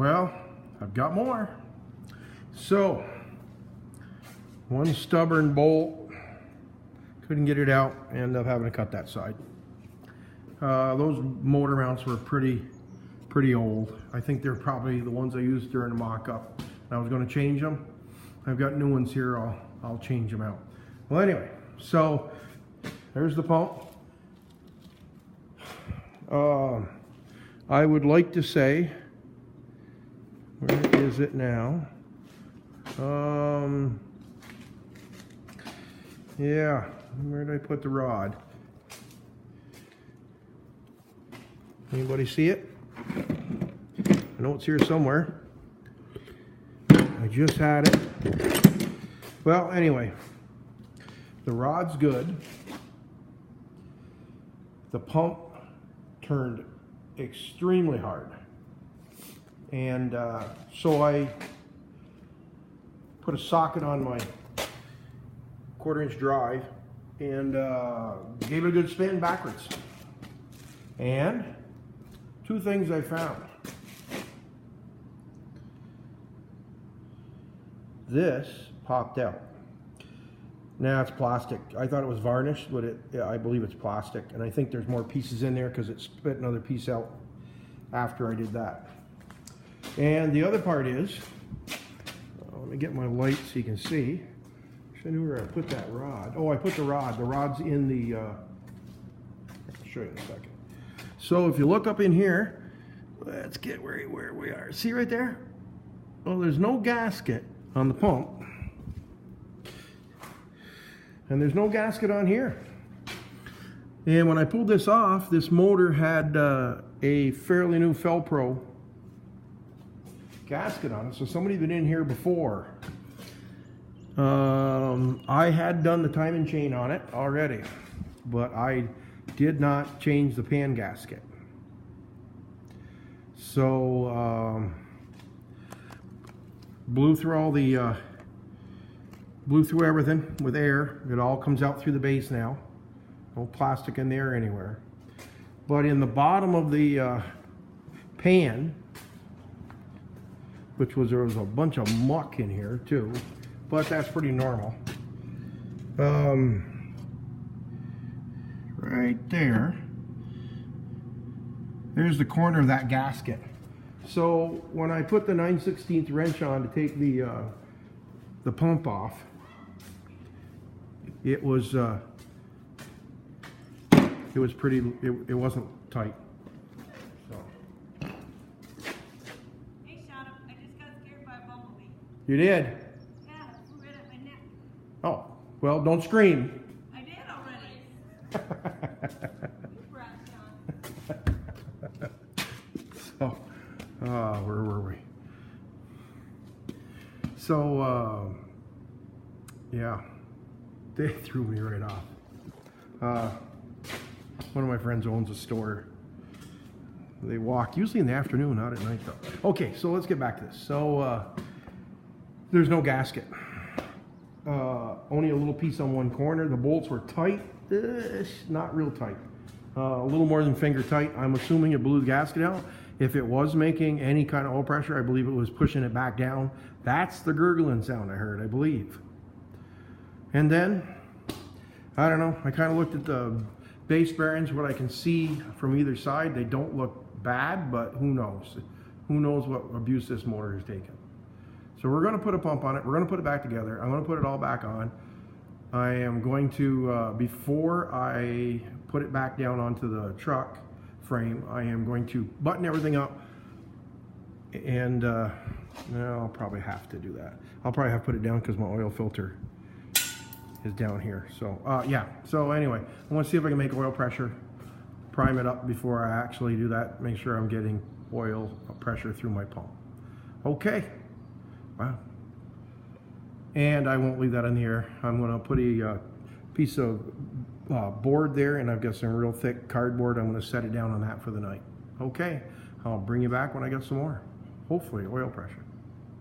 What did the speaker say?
Well, I've got more. So, one stubborn bolt, couldn't get it out, ended up having to cut that side. Those motor mounts were pretty old. I think they're probably the ones I used during the mock-up. I was going to change them. I've got new ones here. I'll change them out. Well, anyway, so there's the pump. I would like to say, where is it now? Yeah, where did I put the rod? Anybody see it? I know it's here somewhere. I just had it. Well, anyway, the rod's good. The pump turned extremely hard. And so I put a socket on my 1/4-inch drive and gave it a good spin backwards. And two things I found. This popped out. Now it's plastic. I thought it was varnished, but I believe it's plastic. And I think there's more pieces in there because it spit another piece out after I did that. And the other part is, let me get my light so you can see. I knew where I put that rod. Oh, I put the rod. The rod's in the, I'll show you in a second. So if you look up in here, let's get where we are. See right there? Oh, there's no gasket on the pump. And there's no gasket on here. And when I pulled this off, this motor had a fairly new Felpro gasket on it. So somebody's been in here before. I had done the timing chain on it already, but I did not change the pan gasket. So blew through all the blew through everything with air. It all comes out through the base now. No plastic in there anywhere. But in the bottom of the pan, which was, there was a bunch of muck in here too, but that's pretty normal. Right there, there's the corner of that gasket. So when I put the 9/16 wrench on to take the pump off, it was pretty, it wasn't tight. So. Hey Shadow, I just got scared by a bumblebee. You did? Yeah, it flew right at my neck. Oh, well, don't scream. I did already. So, where were we? So, yeah, they threw me right off. One of my friends owns a store. They walk, usually in the afternoon, not at night though. Okay, so let's get back to this. So, there's no gasket. Only a little piece on one corner. The bolts were tight, not real tight. A little more than finger tight. I'm assuming it blew the gasket out. If it was making any kind of oil pressure, I believe it was pushing it back down. That's the gurgling sound I heard, I believe. And then, I don't know, I kind of looked at the base bearings, what I can see from either side. They don't look bad, but who knows? Who knows what abuse this motor has taken. So we're going to put a pump on it. We're going to put it back together. I'm going to put it all back on. I am going to, before I put it back down onto the truck frame, I am going to button everything up, and I'll probably have to do that. I'll probably have to put it down because my oil filter is down here. So yeah, so anyway, I want to see if I can make oil pressure, prime it up before I actually do that, make sure I'm getting oil pressure through my pump. Okay, wow. And I won't leave that in the air. I'm going to put a piece of board there, and I've got some real thick cardboard. I'm going to set it down on that for the night. Okay, I'll bring you back when I get some more, hopefully oil pressure.